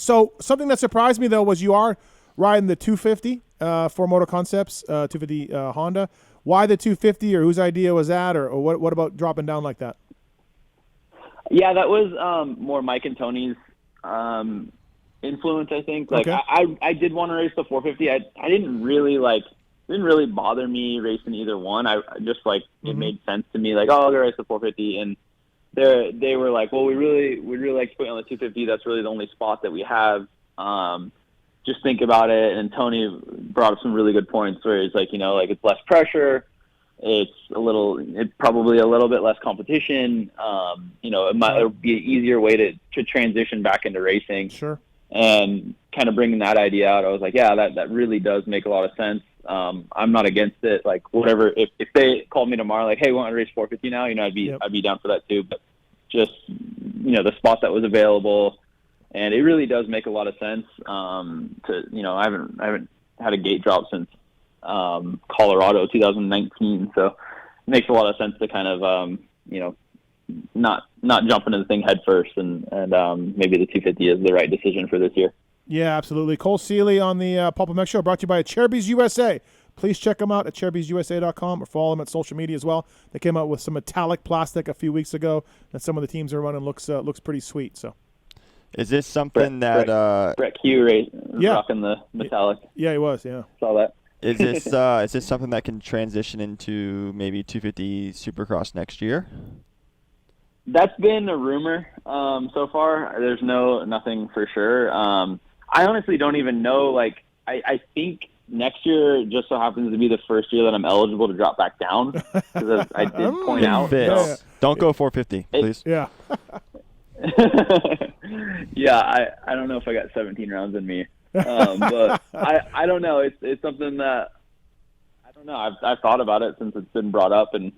So something that surprised me though was you are riding the 250 for Moto Concepts, 250 Honda. Why the 250, or whose idea was that, or what about dropping down like that? Yeah, that was more Mike and Tony's influence, I think. Like, Okay. I did want to race the 450. I didn't really bother me racing either one. I just it made sense to me. Like, oh, I'll go race the 450, and they were like, well, we'd really like to put you on the 250. That's really the only spot that we have. Just think about it. And Tony brought up some really good points where he's like, it's less pressure. It's probably a little bit less competition. It'll be an easier way to transition back into racing. Sure. And kind of bringing that idea out, I was like, yeah, that really does make a lot of sense. I'm not against it. Like, whatever, if they called me tomorrow, like, hey, we want to race 450 now, I'd be down for that too. But just, the spot that was available, and it really does make a lot of sense. I haven't had a gate drop since Colorado 2019, so it makes a lot of sense to kind of not jump into the thing head first, and maybe the 250 is the right decision for this year. Yeah, absolutely. Cole Seeley on the PulpMX Show, brought to you by Cherubies USA. Please check them out at CherubiesUSA.com or follow them at social media as well. They came out with some metallic plastic a few weeks ago that some of the teams are running. Looks pretty sweet. So, is this something Brett Q rocking the metallic? Yeah, he was. Yeah, saw that. Is this something that can transition into maybe 250 Supercross next year? That's been a rumor so far. There's nothing for sure. I honestly don't even know. Like, I think next year just so happens to be the first year that I'm eligible to drop back down, because I did point out. So, don't go 450, please. Yeah. Yeah, I don't know if I got 17 rounds in me, but I don't know. It's something that I don't know. I've thought about it since it's been brought up, and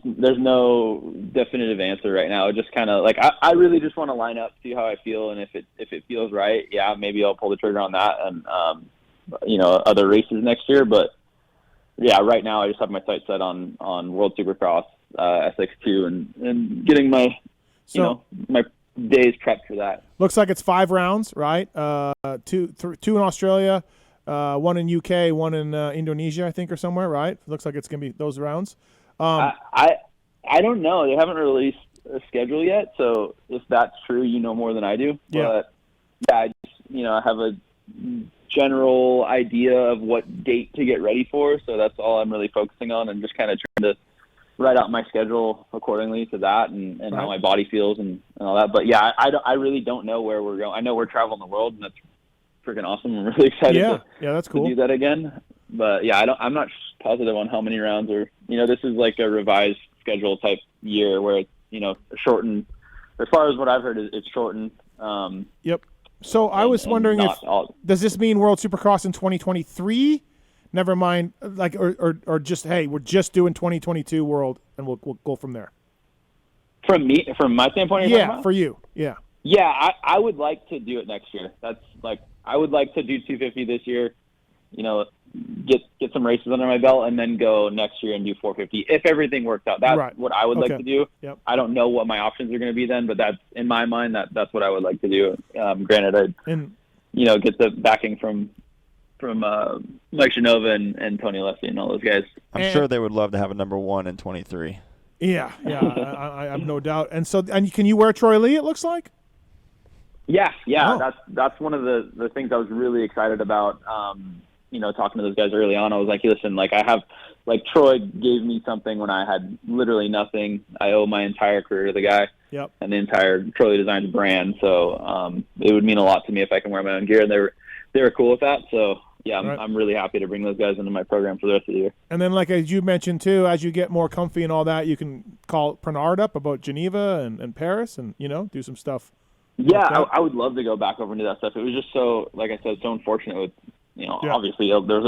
there's no definitive answer right now. It just kind of like I really just want to line up, see how I feel, and if it feels right, yeah, maybe I'll pull the trigger on that, and other races next year. But yeah, right now I just have my sights set on World Supercross SX2 and getting my my days prepped for that. Looks like it's 5 rounds, right? Two in Australia, one in UK, one in Indonesia, I think, or somewhere, right? Looks like it's gonna be those rounds. I don't know. They haven't released a schedule yet, so if that's true, you know more than I do. Yeah. But yeah, I just, I have a general idea of what date to get ready for, so that's all I'm really focusing on, and just kind of trying to write out my schedule accordingly to that, and right, how my body feels and all that. But yeah, I really don't know where we're going. I know we're traveling the world, and that's freaking awesome. I'm really excited that's cool to do that again. But yeah, I'm not positive on how many rounds, or this is like a revised schedule type year where it's shortened. As far as what I've heard, it's shortened. Yep. So I was wondering does this mean World Supercross in 2023? Never mind, like or just, hey, we're just doing 2022 World, and we'll go from there. From my standpoint, yeah, for you, yeah. Yeah, I would like to do it next year. That's like, I would like to do 250 this year. Get some races under my belt, and then go next year and do 450 if everything works out. That's right, what I would like to do. Yep. I don't know what my options are going to be then, but that's in my mind. That's what I would like to do. Granted, I'd get the backing from Mike Genova and Tony Leslie and all those guys. I'm sure they would love to have a number 1 in 23. Yeah, I have no doubt. And so, can you wear Troy Lee? It looks like. Yeah. Oh. That's one of the things I was really excited about. Talking to those guys early on, I was like, listen, like, I have, like, Troy gave me something when I had literally nothing. I owe my entire career to the guy. Yep. And the entire Troy Designs brand. So it would mean a lot to me if I can wear my own gear, and they were cool with that. So yeah, I'm really happy to bring those guys into my program for the rest of the year. And then, like, as you mentioned too, as you get more comfy and all that, you can call Pernard up about Geneva and Paris, and do some stuff. Yeah, I would love to go back over and do that stuff. It was just so, like I said, so unfortunate with, obviously there's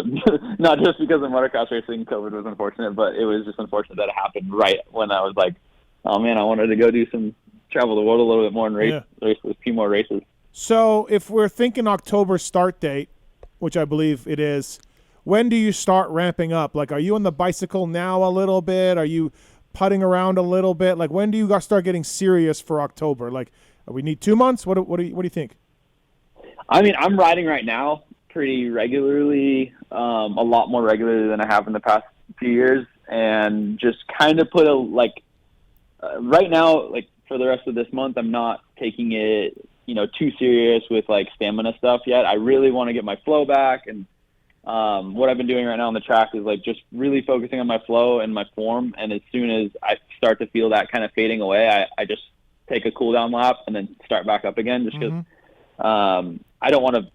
not just because of motocross racing, COVID was unfortunate, but it was just unfortunate that it happened right when I was like, oh man, I wanted to go travel the world a little bit more and race a few more races. So if we're thinking October start date, which I believe it is, when do you start ramping up? Like, are you on the bicycle now a little bit? Are you putting around a little bit? Like, when do you start getting serious for October? Like, We need 2 months. What do you think? I mean, I'm riding right now pretty regularly, a lot more regularly than I have in the past few years, and just kind of put right now, like for the rest of this month, I'm not taking it, too serious with like stamina stuff yet. I really want to get my flow back, and what I've been doing right now on the track is like just really focusing on my flow and my form. And as soon as I start to feel that kind of fading away, I just take a cool down lap and then start back up again, just because I don't want to,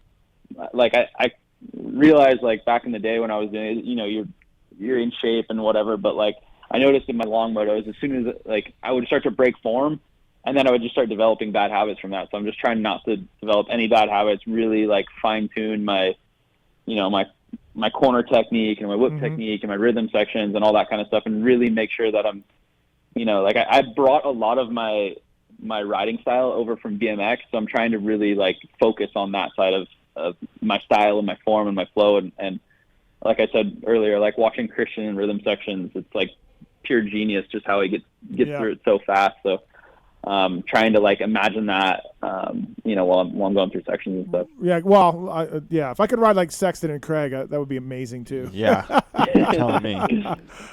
like, I realized like back in the day when I was doing it, you're in shape and whatever, but like I noticed in my long motos, as soon as like I would start to break form, and then I would just start developing bad habits from that. So I'm just trying not to develop any bad habits, really like fine tune my corner technique and my whip technique and my rhythm sections and all that kind of stuff, and really make sure that I'm, like I brought a lot of my riding style over from BMX. So I'm trying to really like focus on that side of my style and my form and my flow. And like I said earlier, like watching Christian in rhythm sections, it's like pure genius, just how he gets through it so fast. So trying to like imagine that, while I'm going through sections and stuff. Yeah, well, if I could ride like Sexton and Craig, that would be amazing too. Yeah, you're telling me.